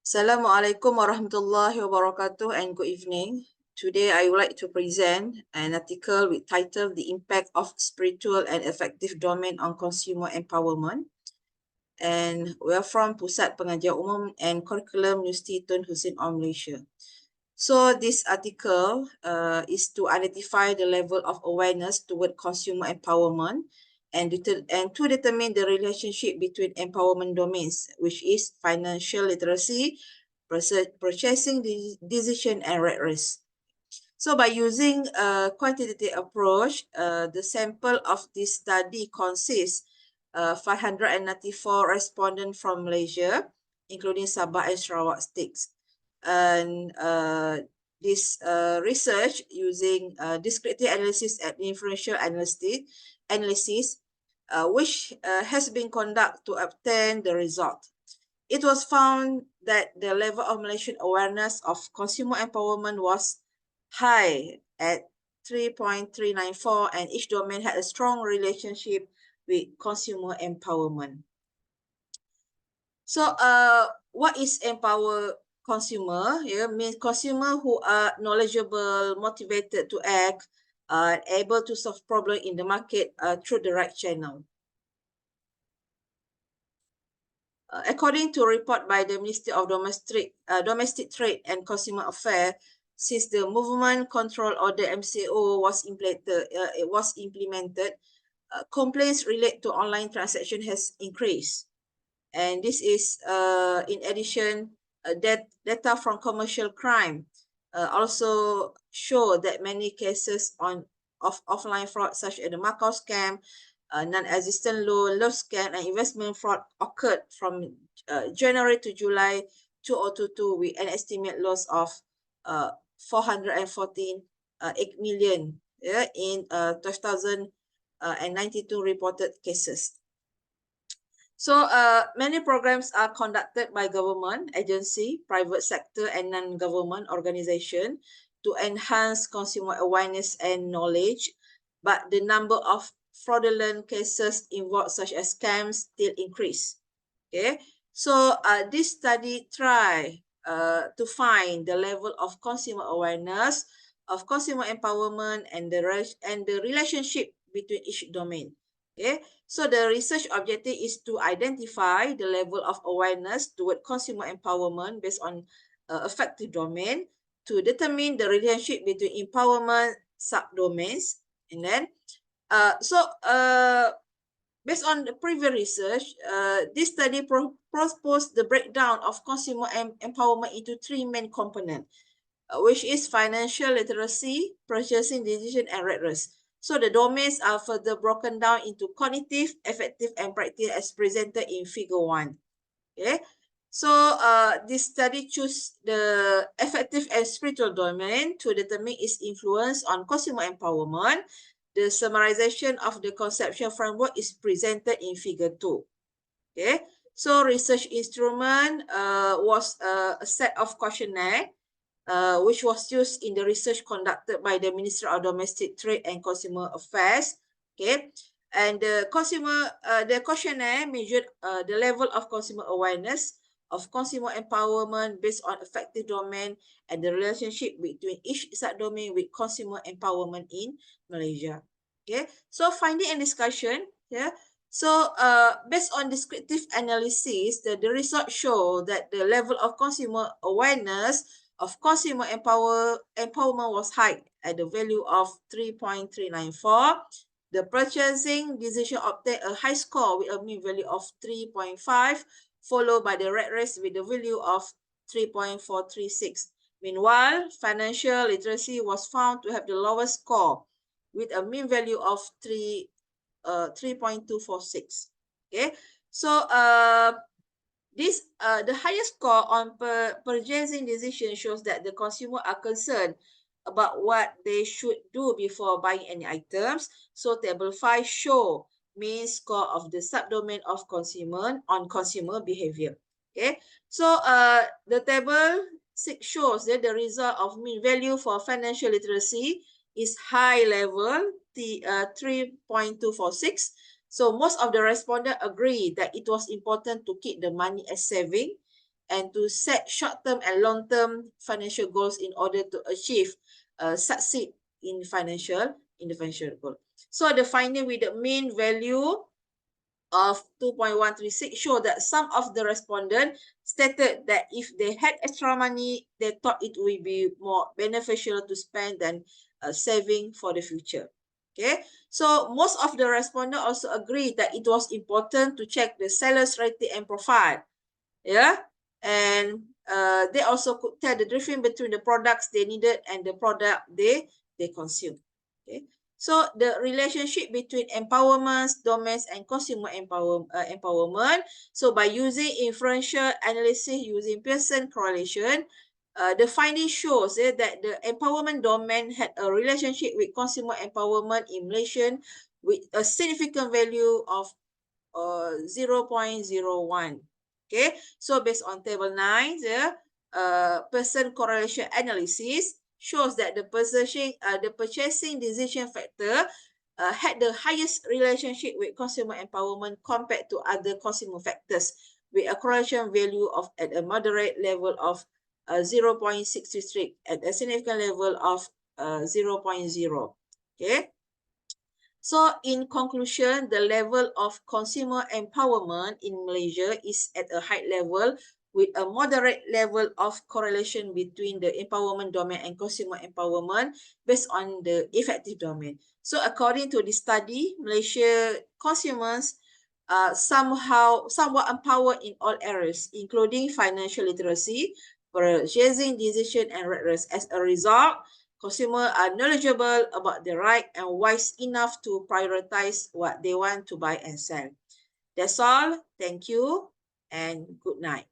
Assalamualaikum warahmatullahi wabarakatuh and good evening. Today I would like to present an article with title The Impact of Spiritual and Effective Domain on Consumer Empowerment. And we are from Pusat Pengajian Umum and Curriculum Universiti Tun Hussein of Malaysia. So this article is to identify the level of awareness toward consumer empowerment and to determine the relationship between empowerment domains, which is financial literacy, purchasing decision, and rate risk. So by using a quantitative approach, the sample of this study consists 594 respondents from Malaysia, including Sabah and Sarawak states. And this research using descriptive analysis and inferential analysis, which has been conducted to obtain the result. It was found that the level of Malaysian awareness of consumer empowerment was high at 3.394, and each domain had a strong relationship with consumer empowerment. So what is empower consumer? Means consumer who are knowledgeable, motivated to act, able to solve problem in the market through the right channel. According to a report by the Ministry of Domestic Trade and Consumer Affairs, since the Movement Control Order MCO was implemented, complaints related to online transaction has increased. And this is in addition, data from commercial crime also show that many cases of offline fraud, such as the Macau scam, non-existent loan, love scam, and investment fraud occurred from January to July 2022 with an estimated loss of 414 8 million in 12,092 reported cases. So many programs are conducted by government agency, private sector, and non-government organization to enhance consumer awareness and knowledge, but the number of fraudulent cases involved, such as scams, still increase. Okay, so this study try to find the level of consumer awareness, of consumer empowerment, and the relationship between each domain. Okay, so the research objective is to identify the level of awareness toward consumer empowerment based on effective domain, to determine the relationship between empowerment subdomains, and then based on the previous research, this study proposed the breakdown of consumer empowerment into three main components, which is financial literacy, purchasing decision, and rate risk. So the domains are further broken down into cognitive, affective, and practical as presented in Figure 1. Okay, so this study chose the affective and spiritual domain to determine its influence on consumer empowerment. The summarization of the conceptual framework is presented in Figure 2. Okay, so research instrument was a set of questionnaire which was used in the research conducted by the Ministry of Domestic Trade and Consumer Affairs. Okay, and the questionnaire measured the level of consumer awareness, of consumer empowerment based on effective domain, and the relationship between each subdomain with consumer empowerment in Malaysia. Okay, so finding and discussion. Yeah, so based on descriptive analysis, the result show that the level of consumer awareness of consumer empowerment was high at the value of 3.394. The purchasing decision obtained a high score with a mean value of 3.5, followed by the rate risk with the value of 3.436. Meanwhile, financial literacy was found to have the lowest score with a mean value of 3.246. Okay, so the highest score on purchasing decision shows that the consumer are concerned about what they should do before buying any items. So table 5 show mean score of the subdomain of consumer on consumer behavior. Okay, so the table 6 shows that the result of mean value for financial literacy is high level, 3.246. So most of the respondents agree that it was important to keep the money as saving, and to set short-term and long-term financial goals in order to achieve succeed in the financial goal. So the finding with the mean value of 2.136 show that some of the respondents stated that if they had extra money, they thought it would be more beneficial to spend than saving for the future. Okay, so most of the respondents also agree that it was important to check the seller's rating and profile. Yeah, and they also could tell the difference between the products they needed and the product they consume. Okay, so the relationship between empowerment, domains, and consumer empowerment. So by using inferential analysis using Pearson correlation, the finding shows that the empowerment domain had a relationship with consumer empowerment in Malaysia with a significant value of 0.01. Okay, so based on table 9, Pearson correlation analysis shows that the purchasing decision factor had the highest relationship with consumer empowerment compared to other consumer factors, with a correlation value of at a moderate level of 0.63 at a significant level of 0.0. Okay. So in conclusion, the level of consumer empowerment in Malaysia is at a high level with a moderate level of correlation between the empowerment domain and consumer empowerment based on the effective domain. So according to this study, Malaysia consumers are somewhat empowered in all areas, including financial literacy, purchasing decision, and redress. As a result, consumers are knowledgeable about the right and wise enough to prioritize what they want to buy and sell. That's all. Thank you and good night.